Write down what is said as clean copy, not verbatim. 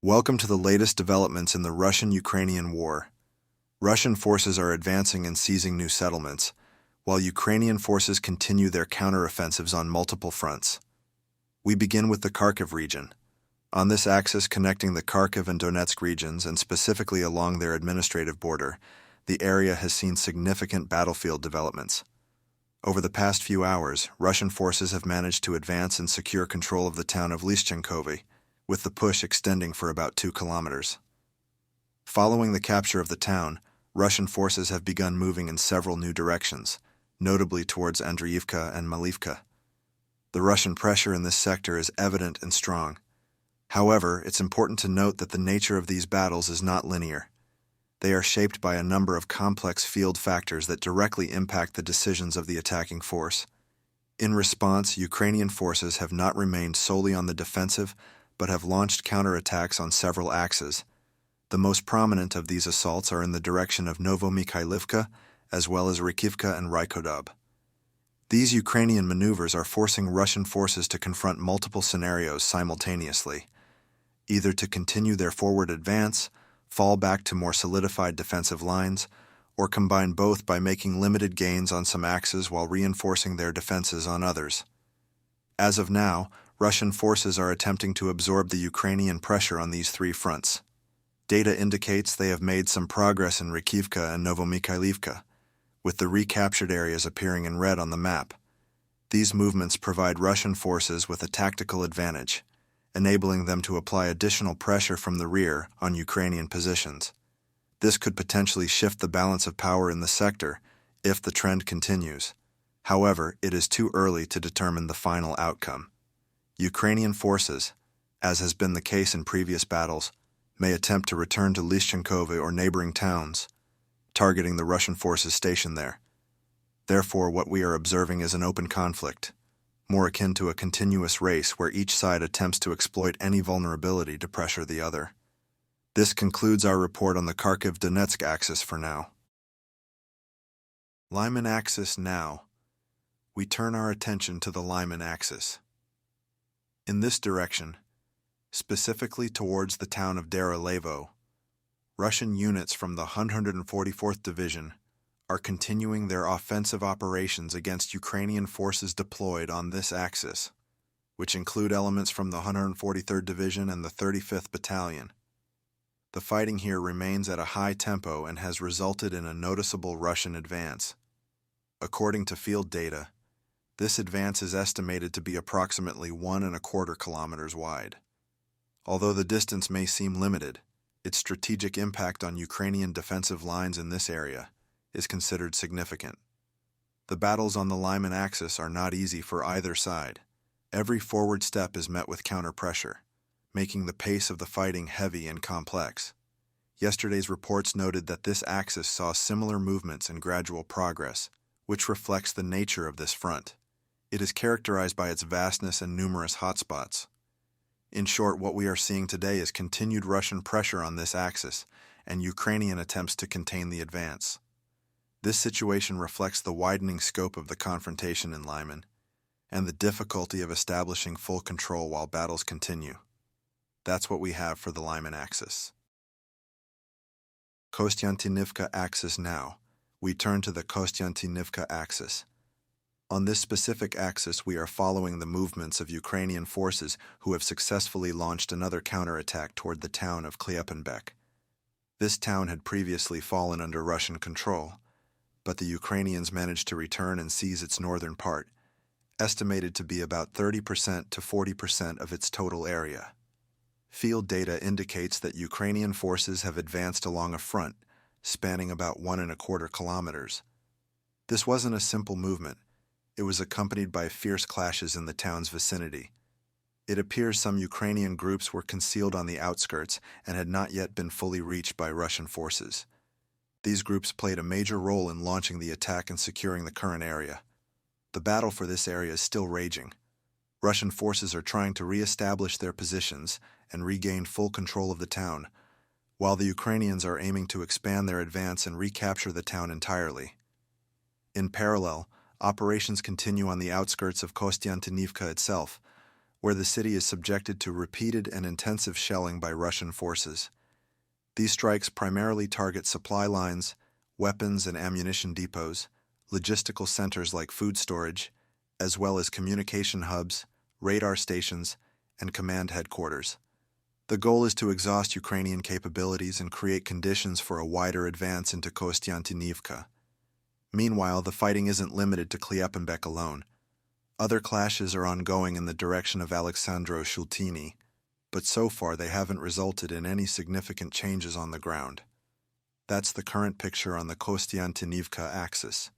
Welcome to the latest developments in the Russian-Ukrainian war. Russian forces are advancing and seizing new settlements, while Ukrainian forces continue their counteroffensives on multiple fronts. We begin with the Kharkiv region. On this axis connecting the Kharkiv and Donetsk regions, and specifically along their administrative border, the area has seen significant battlefield developments. Over the past few hours, Russian forces have managed to advance and secure control of the town of Lishchenkove, with the push extending for about 2 kilometers. Following the capture of the town, Russian forces have begun moving in several new directions, notably towards Rikivka and Malivka. The Russian pressure in this sector is evident and strong. However, it's important to note that the nature of these battles is not linear. They are shaped by a number of complex field factors that directly impact the decisions of the attacking force. In response, Ukrainian forces have not remained solely on the defensive, but have launched counterattacks on several axes. The most prominent of these assaults are in the direction of Novomikhailivka, as well as Rikivka and Rykodob. These Ukrainian maneuvers are forcing Russian forces to confront multiple scenarios simultaneously, either to continue their forward advance, fall back to more solidified defensive lines, or combine both by making limited gains on some axes while reinforcing their defenses on others. As of now, Russian forces are attempting to absorb the Ukrainian pressure on these three fronts. Data indicates they have made some progress in Rikivka and Novomikhailivka, with the recaptured areas appearing in red on the map. These movements provide Russian forces with a tactical advantage, enabling them to apply additional pressure from the rear on Ukrainian positions. This could potentially shift the balance of power in the sector if the trend continues. However, it is too early to determine the final outcome. Ukrainian forces, as has been the case in previous battles, may attempt to return to Lishchenkove or neighboring towns, targeting the Russian forces stationed there. Therefore, what we are observing is an open conflict, more akin to a continuous race where each side attempts to exploit any vulnerability to pressure the other. This concludes our report on the Kharkiv-Donetsk Axis for now. Lyman Axis now. We turn our attention to the Lyman Axis. In this direction, specifically towards the town of Rykodob, Russian units from the 144th Division are continuing their offensive operations against Ukrainian forces deployed on this axis, which include elements from the 143rd Division and the 35th Battalion. The fighting here remains at a high tempo and has resulted in a noticeable Russian advance. According to field data, this advance is estimated to be approximately 1.25 kilometers wide. Although the distance may seem limited, its strategic impact on Ukrainian defensive lines in this area is considered significant. The battles on the Lyman Axis are not easy for either side. Every forward step is met with counter-pressure, making the pace of the fighting heavy and complex. Yesterday's reports noted that this axis saw similar movements and gradual progress, which reflects the nature of this front. It is characterized by its vastness and numerous hotspots. In short, what we are seeing today is continued Russian pressure on this axis and Ukrainian attempts to contain the advance. This situation reflects the widening scope of the confrontation in Lyman and the difficulty of establishing full control while battles continue. That's what we have for the Lyman Axis. Kostiantynivka Axis now. We turn to the Kostiantynivka Axis. On this specific axis, we are following the movements of Ukrainian forces who have successfully launched another counterattack toward the town of Kupiansk. This town had previously fallen under Russian control, but the Ukrainians managed to return and seize its northern part, estimated to be about 30% to 40% of its total area. Field data indicates that Ukrainian forces have advanced along a front spanning about 1.25 kilometers. This wasn't a simple movement. It was accompanied by fierce clashes in the town's vicinity. It appears some Ukrainian groups were concealed on the outskirts and had not yet been fully reached by Russian forces. These groups played a major role in launching the attack and securing the current area. The battle for this area is still raging. Russian forces are trying to re-establish their positions and regain full control of the town, while the Ukrainians are aiming to expand their advance and recapture the town entirely. In parallel, operations continue on the outskirts of Kostiantynivka itself, where the city is subjected to repeated and intensive shelling by Russian forces. These strikes primarily target supply lines, weapons and ammunition depots, logistical centers like food storage, as well as communication hubs, radar stations, and command headquarters. The goal is to exhaust Ukrainian capabilities and create conditions for a wider advance into Kostiantynivka. Meanwhile, the fighting isn't limited to Klyapinbek alone. Other clashes are ongoing in the direction of Alexandro Shultini, but so far they haven't resulted in any significant changes on the ground. That's the current picture on the Kostiantynivka axis.